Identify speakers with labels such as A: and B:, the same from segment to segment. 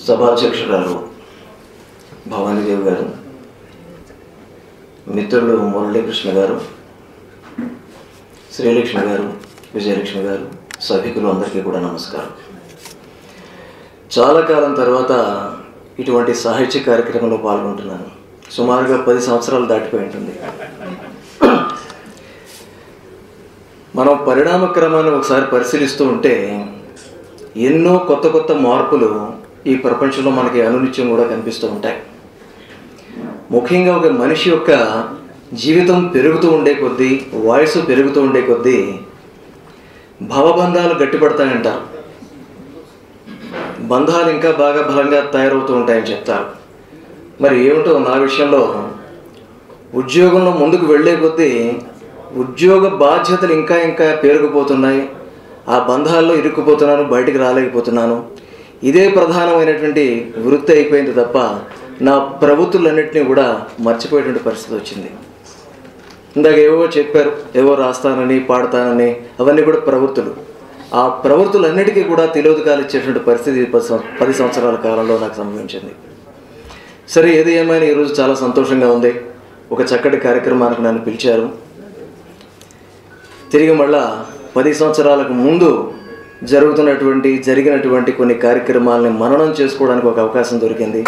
A: సభాధ్యక్షురాలు భవానీదేవి గారు, మిత్రులు మురళీకృష్ణ గారు, శ్రీలక్ష్మి గారు, విజయలక్ష్మి గారు, సభికులు అందరికీ కూడా నమస్కారం. చాలా కాలం తర్వాత ఇటువంటి సాహిత్య కార్యక్రమంలో పాల్గొంటున్నాను. సుమారుగా 10 సంవత్సరాలు దాటిపోయి ఉంటుంది. మనం పరిణామ క్రమాన్ని ఒకసారి పరిశీలిస్తూ ఉంటే ఎన్నో కొత్త కొత్త మార్పులు ఈ ప్రపంచంలో మనకి అనునిత్యం కూడా కనిపిస్తూ ఉంటాయి. ముఖ్యంగా ఒక మనిషి యొక్క జీవితం పెరుగుతూ ఉండే కొద్దీ, వయసు పెరుగుతూ ఉండే కొద్దీ భవబంధాలు గట్టిపడతాయంటారు. బంధాలు ఇంకా బాగా బలంగా తయారవుతూ ఉంటాయని చెప్తారు. మరి ఏమిటో నా విషయంలో ఉద్యోగంలో ముందుకు వెళ్ళే కొద్దీ ఉద్యోగ బాధ్యతలు ఇంకా ఇంకా పేరుకుపోతున్నాయి. ఆ బంధాల్లో ఇరుక్కుపోతున్నాను, బయటికి రాలేకపోతున్నాను. ఇదే ప్రధానమైనటువంటి వృత్తి అయిపోయింది తప్ప నా ప్రవృత్తులన్నింటినీ కూడా మర్చిపోయేటువంటి పరిస్థితి వచ్చింది. ఇందాక ఏవో చెప్పారు, ఏవో రాస్తానని, పాడతానని, అవన్నీ కూడా ప్రవృత్తులు. ఆ ప్రవృత్తులన్నిటికీ కూడా తిలోదకాలు ఇచ్చేటువంటి పరిస్థితి 10 సంవత్సరాల కాలంలో నాకు సంభవించింది. సరే, ఏది ఏమైనా ఈరోజు చాలా సంతోషంగా ఉంది. ఒక చక్కటి కార్యక్రమానికి నన్ను పిలిచారు. తిరిగి మళ్ళా 10 సంవత్సరాలకు ముందు జరిగినటువంటి కొన్ని కార్యక్రమాలని మననం చేసుకోవడానికి ఒక అవకాశం దొరికింది.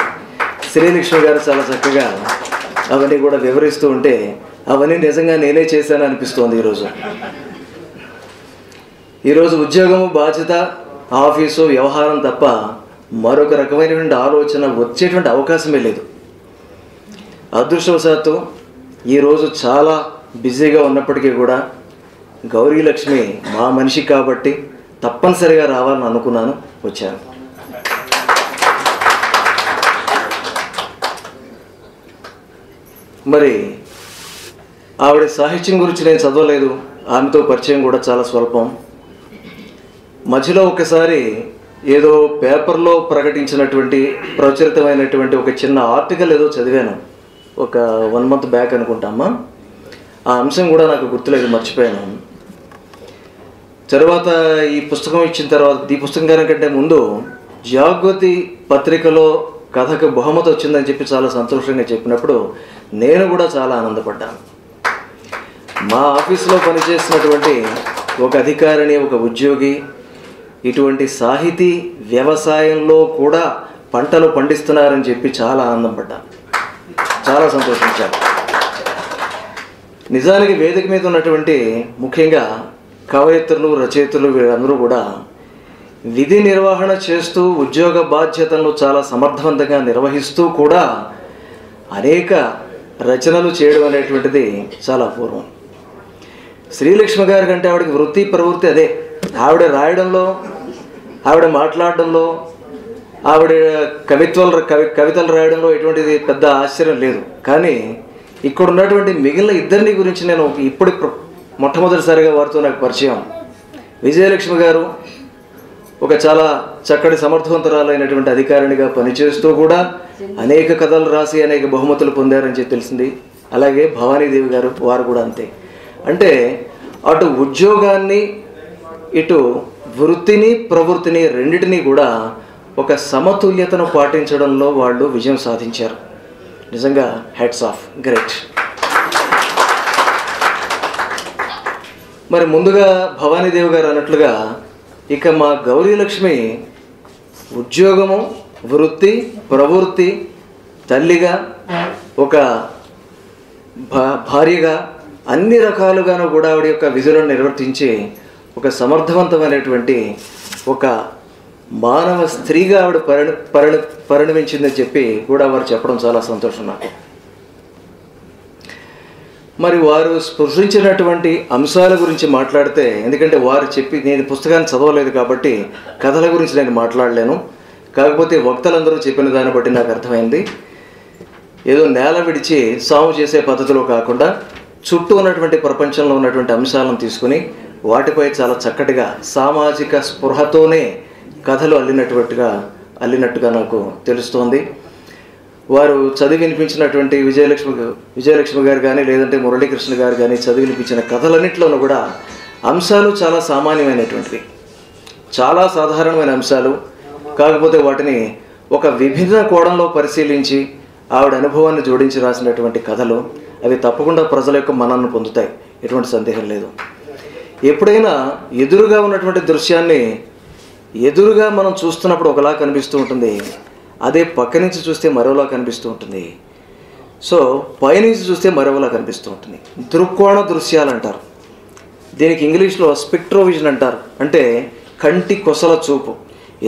A: శ్రీలక్ష్మి గారు చాలా చక్కగా అవన్నీ కూడా వివరిస్తూ ఉంటే అవన్నీ నిజంగా నేనే చేశాను అనిపిస్తోంది. ఈరోజు ఉద్యోగము, బాధ్యత, ఆఫీసు, వ్యవహారం తప్ప మరొక రకమైనటువంటి ఆలోచన వచ్చేటువంటి అవకాశమే లేదు. అదృష్టవశాత్తు ఈరోజు చాలా బిజీగా ఉన్నప్పటికీ కూడా గౌరీలక్ష్మి మా మనిషి కాబట్టి తప్పనిసరిగా రావాలని అనుకున్నాను, వచ్చాను. మరి ఆవిడ సాహిత్యం గురించి నేను చదవలేదు, ఆమెతో పరిచయం కూడా చాలా స్వల్పం. మధ్యలో ఒకసారి ఏదో పేపర్లో ప్రచురితమైనటువంటి ఒక చిన్న ఆర్టికల్ ఏదో చదివాను, ఒక 1 month బ్యాక్ అనుకుంటామా. ఆ అంశం కూడా నాకు గుర్తులేదు, మర్చిపోయాను. తర్వాత ఈ పుస్తకం ఇచ్చిన తర్వాత, ఈ పుస్తకం కంటే ముందు జాగృతి పత్రికలో కథకు బహుమతి వచ్చిందని చెప్పి చాలా సంతోషంగా చెప్పినప్పుడు నేను కూడా చాలా ఆనందపడ్డాను. మా ఆఫీసులో పనిచేసినటువంటి ఒక అధికారిని, ఒక ఉద్యోగి ఇటువంటి సాహితీ వ్యవసాయంలో కూడా పంటలు పండిస్తున్నారని చెప్పి చాలా ఆనందపడ్డాను, చాలా సంతోషించాను. నిజానికి వేదిక మీద ఉన్నటువంటి ముఖ్యంగా కవయిత్రులు, రచయితలు వీళ్ళందరూ కూడా విధి నిర్వహణ చేస్తూ ఉద్యోగ బాధ్యతలను చాలా సమర్థవంతంగా నిర్వహిస్తూ కూడా అనేక రచనలు చేయడం అనేటువంటిది చాలా అపూర్వం. శ్రీలక్ష్మి గారి కంటే ఆవిడకి వృత్తి ప్రవృత్తి అదే. ఆవిడ రాయడంలో, ఆవిడ మాట్లాడడంలో, ఆవిడ కవితలు రాయడంలో ఎటువంటిది పెద్ద ఆశ్చర్యం లేదు. కానీ ఇక్కడ ఉన్నటువంటి మిగిలిన ఇద్దరిని గురించి నేను ఇప్పుడు మొట్టమొదటిసారిగా వారితో నాకు పరిచయం. విజయలక్ష్మి గారు ఒక చాలా చక్కటి సమర్థవంతురాలైనటువంటి అధికారినిగా పనిచేస్తూ కూడా అనేక కథలు రాసి అనేక బహుమతులు పొందారని చెప్పి తెలిసింది. అలాగే భవానీదేవి గారు, వారు కూడా అంతే. అంటే అటు ఉద్యోగాన్ని, ఇటు వృత్తిని, ప్రవృత్తిని రెండింటినీ కూడా ఒక సమతుల్యతను పాటించడంలో వాళ్ళు విజయం సాధించారు. నిజంగా హ్యాట్స్ ఆఫ్, గ్రేట్. మరి ముందుగా భవానీదేవి గారు అన్నట్లుగా ఇక మా గౌరీలక్ష్మి ఉద్యోగము, వృత్తి, ప్రవృత్తి, తల్లిగా, ఒక భార్యగా అన్ని రకాలుగాను కూడా ఆవిడ యొక్క విధులను నిర్వర్తించి ఒక సమర్థవంతమైనటువంటి ఒక మానవ స్త్రీగా ఆవిడ పరిణమించిందని చెప్పి కూడా వారు చెప్పడం చాలా సంతోషం నాకు. మరి వారు స్పృశించినటువంటి అంశాల గురించి మాట్లాడితే, ఎందుకంటే వారు నేను పుస్తకాన్ని చదవలేదు కాబట్టి కథల గురించి నేను మాట్లాడలేను. కాకపోతే వక్తలందరూ చెప్పిన దాన్ని బట్టి నాకు అర్థమైంది, ఏదో నేల విడిచి సాగు చేసే పద్ధతిలో కాకుండా చుట్టూ ఉన్నటువంటి ప్రపంచంలో ఉన్నటువంటి అంశాలను తీసుకుని వాటిపై చాలా చక్కటిగా సామాజిక స్పృహతోనే కథలు అల్లినట్టుగా నాకు తెలుస్తోంది. వారు చదివి వినిపించినటువంటి విజయలక్ష్మి గారు కానీ, లేదంటే మురళీకృష్ణ గారు కానీ చదివి వినిపించిన కథలన్నింటిలోనూ కూడా అంశాలు చాలా సామాన్యమైనటువంటివి, చాలా సాధారణమైన అంశాలు. కాకపోతే వాటిని ఒక విభిన్న కోణంలో పరిశీలించి ఆవిడ అనుభవాన్ని జోడించి రాసినటువంటి కథలు అవి తప్పకుండా ప్రజల యొక్క మన్ననను పొందుతాయి, ఎటువంటి సందేహం లేదు. ఎప్పుడైనా ఎదురుగా ఉన్నటువంటి దృశ్యాన్ని ఎదురుగా మనం చూస్తున్నప్పుడు ఒకలా కనిపిస్తూ ఉంటుంది, అదే పక్క నుంచి చూస్తే మరోలా కనిపిస్తూ ఉంటుంది, సో పైనుంచి చూస్తే మరోలా కనిపిస్తూ ఉంటుంది. దృక్కోణ దృశ్యాలు అంటారు దీనికి, ఇంగ్లీష్లో స్పెక్ట్రోవిజన్ అంటారు. అంటే కంటి కొసల చూపు.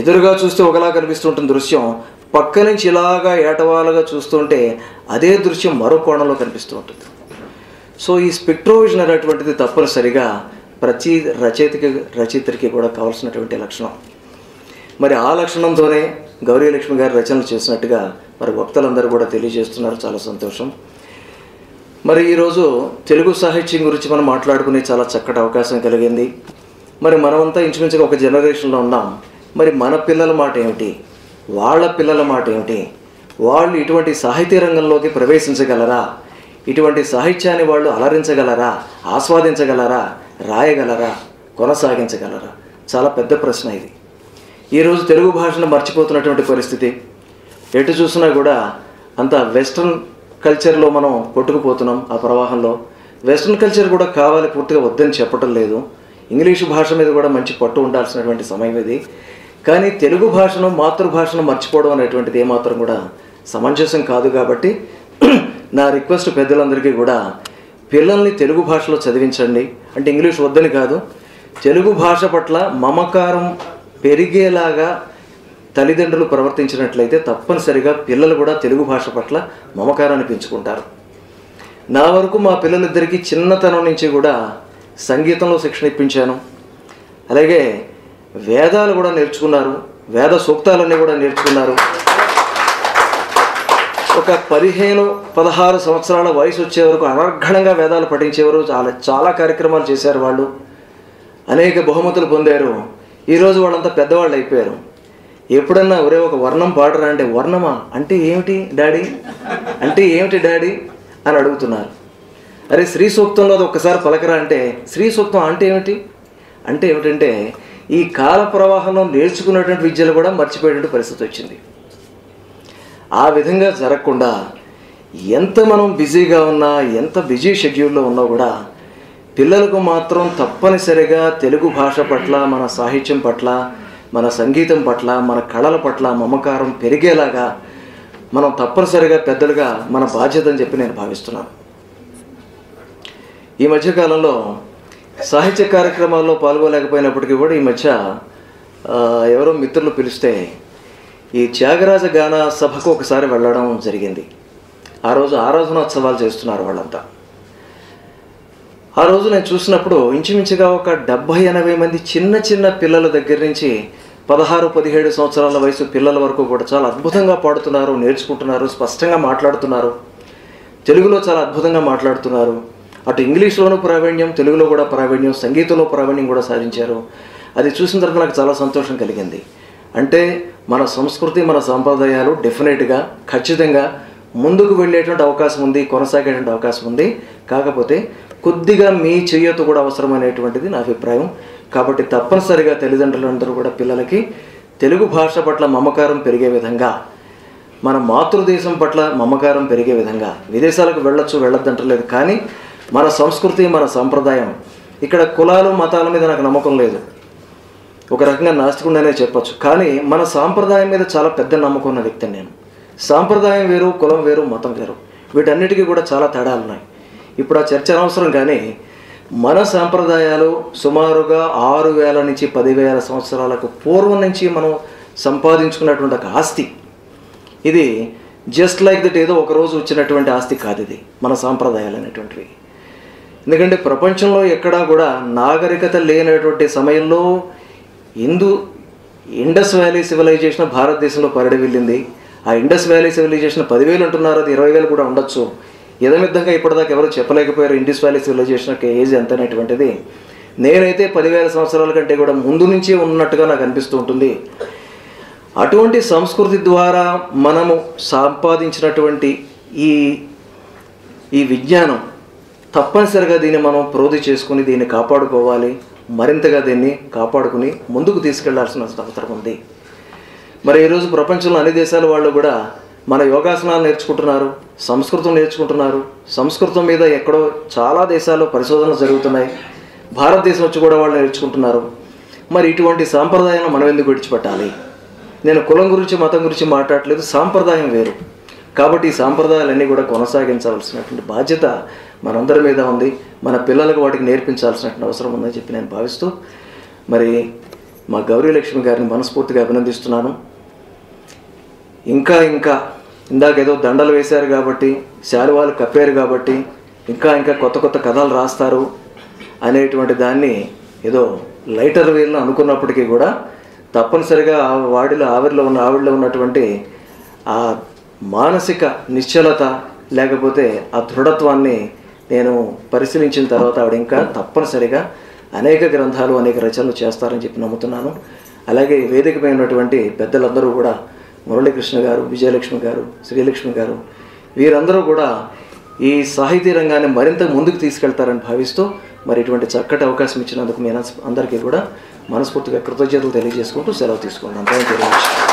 A: ఎదురుగా చూస్తే ఒకలా కనిపిస్తూ ఉంటుంది దృశ్యం, పక్క నుంచి ఇలాగా ఏటవాలుగా చూస్తుంటే అదే దృశ్యం మరో కోణంలో కనిపిస్తూ ఉంటుంది. సో ఈ స్పెక్ట్రోవిజన్ అనేటువంటిది తప్పనిసరిగా ప్రతి రచయితకి కూడా కావాల్సినటువంటి లక్షణం. మరి ఆ లక్షణంతోనే గౌరీ లక్ష్మి గారు రచనలు చేసినట్టుగా మరి వక్తలందరూ కూడా తెలియజేస్తున్నారు, చాలా సంతోషం. మరి ఈరోజు తెలుగు సాహిత్యం గురించి మనం మాట్లాడుకునే చాలా చక్కటి అవకాశం కలిగింది. మరి మనమంతా ఇంచుమించుగా ఒక జనరేషన్లో ఉన్నాం. మరి మన పిల్లల మాట ఏమిటి, వాళ్ళ పిల్లల మాట ఏమిటి, వాళ్ళు ఇటువంటి సాహితీ రంగంలోకి ప్రవేశించగలరా, ఇటువంటి సాహిత్యాన్ని వాళ్ళు అలరించగలరా, ఆస్వాదించగలరా, రాయగలరా, కొనసాగించగలరా? చాలా పెద్ద ప్రశ్న ఇది. ఈరోజు తెలుగు భాషను మర్చిపోతున్నటువంటి పరిస్థితి. ఎటు చూసినా కూడా అంత వెస్ట్రన్ కల్చర్లో మనం కొట్టుకుపోతున్నాం. ఆ ప్రవాహంలో వెస్ట్రన్ కల్చర్ కూడా కావాలి, పూర్తిగా వద్దని చెప్పటం లేదు. ఇంగ్లీషు భాష మీద కూడా మంచి పట్టు ఉండాల్సినటువంటి సమయం ఇది. కానీ తెలుగు భాషను, మాతృభాషను మర్చిపోవడం అనేటువంటిది ఏమాత్రం కూడా సమంజసం కాదు. కాబట్టి నా రిక్వెస్ట్ పెద్దలందరికీ కూడా పిల్లల్ని తెలుగు భాషలో చదివించండి. అంటే ఇంగ్లీష్ వద్దని కాదు, తెలుగు భాష పట్ల మమకారం పెరిగేలాగా తల్లిదండ్రులు ప్రవర్తించినట్లయితే తప్పనిసరిగా పిల్లలు కూడా తెలుగు భాష పట్ల మమకారాన్ని పెంచుకుంటారు. నా వరకు మా పిల్లలిద్దరికీ చిన్నతనం నుంచి కూడా సంగీతంలో శిక్షణ ఇప్పించాను. అలాగే వేదాలు కూడా నేర్చుకున్నారు, వేద సూక్తాలన్నీ కూడా నేర్చుకున్నారు. ఒక 15-16 సంవత్సరాల వయసు వచ్చే వరకు అనర్ఘణంగా వేదాలు పఠించేవారు. చాలా కార్యక్రమాలు చేశారు వాళ్ళు, అనేక బహుమతులు పొందారు. ఈరోజు వాళ్ళంతా పెద్దవాళ్ళు అయిపోయారు. ఎప్పుడన్నా ఒరే ఒక వర్ణం పాడరా అంటే, వర్ణమా అంటే ఏమిటి డాడీ, అంటే ఏమిటి డాడీ అని అడుగుతున్నారు. అరే శ్రీ సూక్తంలో అది ఒక్కసారి పలకరా అంటే, శ్రీ సూక్తం అంటే ఏమిటి, అంటే ఏమిటంటే ఈ కాల ప్రవాహంలో నేర్చుకున్నటువంటి విద్యలు కూడా మర్చిపోయేటువంటి పరిస్థితి వచ్చింది. ఆ విధంగా జరగకుండా ఎంత మనం బిజీగా ఉన్నా, ఎంత బిజీ షెడ్యూల్లో ఉన్నా కూడా పిల్లలకు మాత్రం తప్పనిసరిగా తెలుగు భాష పట్ల, మన సాహిత్యం పట్ల, మన సంగీతం పట్ల, మన కళల పట్ల మమకారం పెరిగేలాగా మనం తప్పనిసరిగా పెద్దలుగా మన బాధ్యత అని చెప్పి నేను భావిస్తున్నాను. ఈ మధ్యకాలంలో సాహిత్య కార్యక్రమాల్లో పాల్గొలేకపోయినప్పటికీ కూడా ఈ మధ్య ఎవరో మిత్రులు పిలిస్తే ఈ త్యాగరాజ గాన సభకు ఒకసారి వెళ్ళడం జరిగింది. ఆ రోజు ఆరాధనోత్సవాలు చేస్తున్నారు వాళ్ళంతా. ఆ రోజు నేను చూసినప్పుడు ఇంచుమించుగా ఒక 70-80 మంది చిన్న చిన్న పిల్లల దగ్గర నుంచి 16-17 సంవత్సరాల వయసు పిల్లల వరకు కూడా చాలా అద్భుతంగా పాడుతున్నారు, నేర్చుకుంటున్నారు, స్పష్టంగా మాట్లాడుతున్నారు, తెలుగులో చాలా అద్భుతంగా మాట్లాడుతున్నారు. అటు ఇంగ్లీష్లోనూ ప్రావీణ్యం, తెలుగులో కూడా ప్రావీణ్యం, సంగీతంలో ప్రావీణ్యం కూడా సాధించారు. అది చూసిన తర్వాత నాకు చాలా సంతోషం కలిగింది. అంటే మన సంస్కృతి, మన సాంప్రదాయాలు డెఫినెట్గా ఖచ్చితంగా ముందుకు వెళ్ళేటువంటి అవకాశం ఉంది, కొనసాగేటువంటి అవకాశం ఉంది. కాకపోతే కొద్దిగా మీ చేయూత కూడా అవసరమైనటువంటిది నా అభిప్రాయం. కాబట్టి తప్పనిసరిగా తల్లిదండ్రులందరూ కూడా పిల్లలకి తెలుగు భాష పట్ల మమకారం పెరిగే విధంగా, మన మాతృదేశం పట్ల మమకారం పెరిగే విధంగా, విదేశాలకు వెళ్ళొచ్చు వెళ్ళొద్దంటలేదు, కానీ మన సంస్కృతి, మన సంప్రదాయం, ఇక్కడ కులాలు మతాల మీద నాకు నమ్మకం లేదు, ఒక రకంగా నాస్తికుండానే చెప్పచ్చు. కానీ మన సాంప్రదాయం మీద చాలా పెద్ద నమ్మకం ఉన్న వ్యక్తిని నేను. సాంప్రదాయం వేరు, కులం వేరు, మతం వేరు, వీటన్నిటికీ కూడా చాలా తేడాలు ఉన్నాయి. ఇప్పుడు ఆ చర్చ అనవసరం. కానీ మన సాంప్రదాయాలు సుమారుగా 6000 నుంచి 10,000 సంవత్సరాలకు పూర్వం నుంచి మనం సంపాదించుకున్నటువంటి ఒక ఆస్తి. ఇది జస్ట్ లైక్ దట్ ఏదో ఒకరోజు వచ్చినటువంటి ఆస్తి కాదు. ఇది మన సాంప్రదాయాలు అనేటువంటివి. ఎందుకంటే ప్రపంచంలో ఎక్కడా కూడా నాగరికత లేనటువంటి సమయంలో ఇండస్ వ్యాలీ సివిలైజేషన్ భారతదేశంలో పరిడి వెళ్ళింది. ఆ ఇండస్ వ్యాలీ సివిలైజేషన్ 10,000 అంటున్నారు, అది 20,000 కూడా ఉండొచ్చు. యథమిద్దంగా ఇప్పటిదాకా ఎవరు చెప్పలేకపోయారు ఇండస్ వ్యాలీ సివిలైజేషన్ యొక్క ఏజ్ ఎంత అనేటువంటిది. నేనైతే 10,000 సంవత్సరాల కంటే కూడా ముందు నుంచే ఉన్నట్టుగా నాకు అనిపిస్తూ ఉంటుంది. అటువంటి సంస్కృతి ద్వారా మనము సంపాదించినటువంటి ఈ విజ్ఞానం తప్పనిసరిగా దీన్ని మనం ప్రోధి చేసుకుని దీన్ని కాపాడుకోవాలి, మరింతగా దీన్ని కాపాడుకుని ముందుకు తీసుకెళ్లాల్సిన అవసరం ఉంది. మరి ఈరోజు ప్రపంచంలో అన్ని దేశాల వాళ్ళు కూడా మన యోగాసనాలు నేర్చుకుంటున్నారు, సంస్కృతం నేర్చుకుంటున్నారు. సంస్కృతం మీద ఎక్కడో చాలా దేశాల్లో పరిశోధనలు జరుగుతున్నాయి. భారతదేశం వచ్చి కూడా వాళ్ళు నేర్చుకుంటున్నారు. మరి ఇటువంటి సాంప్రదాయాలను మనం ఎందుకు విడిచిపెట్టాలి? నేను కులం గురించి మతం గురించి మాట్లాడలేదు, సాంప్రదాయం వేరు. కాబట్టి ఈ సాంప్రదాయాలన్నీ కూడా కొనసాగించవలసినటువంటి బాధ్యత మనందరి మీద ఉంది. మన పిల్లలకు వాటికి నేర్పించాల్సినటువంటి అవసరం ఉందని చెప్పి నేను భావిస్తూ మరి మా గౌరీలక్ష్మి గారిని మనస్ఫూర్తిగా అభినందిస్తున్నాను. ఇంకా ఇందాక ఏదో దండలు వేశారు కాబట్టి, శాలువాలు కప్పారు కాబట్టి ఇంకా కొత్త కొత్త కథలు రాస్తారు అనేటువంటి దాన్ని ఏదో లైటర్ వేలు అనుకున్నప్పటికీ కూడా తప్పనిసరిగా ఆవిడలో ఉన్నటువంటి ఆ మానసిక నిశ్చలత లేకపోతే ఆ దృఢత్వాన్ని నేను పరిశీలించిన తర్వాత ఆవిడ ఇంకా తప్పనిసరిగా అనేక గ్రంథాలు అనేక రచనలు చేస్తారని చెప్పి నమ్ముతున్నాను. అలాగే వేదికపై ఉన్నటువంటి పెద్దలందరూ కూడా మురళీకృష్ణ గారు, విజయలక్ష్మి గారు, శ్రీలక్ష్మి గారు వీరందరూ కూడా ఈ సాహితీ రంగాన్ని మరింత ముందుకు తీసుకెళ్తారని భావిస్తూ మరి ఇటువంటి చక్కటి అవకాశం ఇచ్చినందుకు మీ అందరికీ కూడా మనస్ఫూర్తిగా కృతజ్ఞతలు తెలియజేసుకుంటూ సెలవు తీసుకున్నాను. Thank you very much.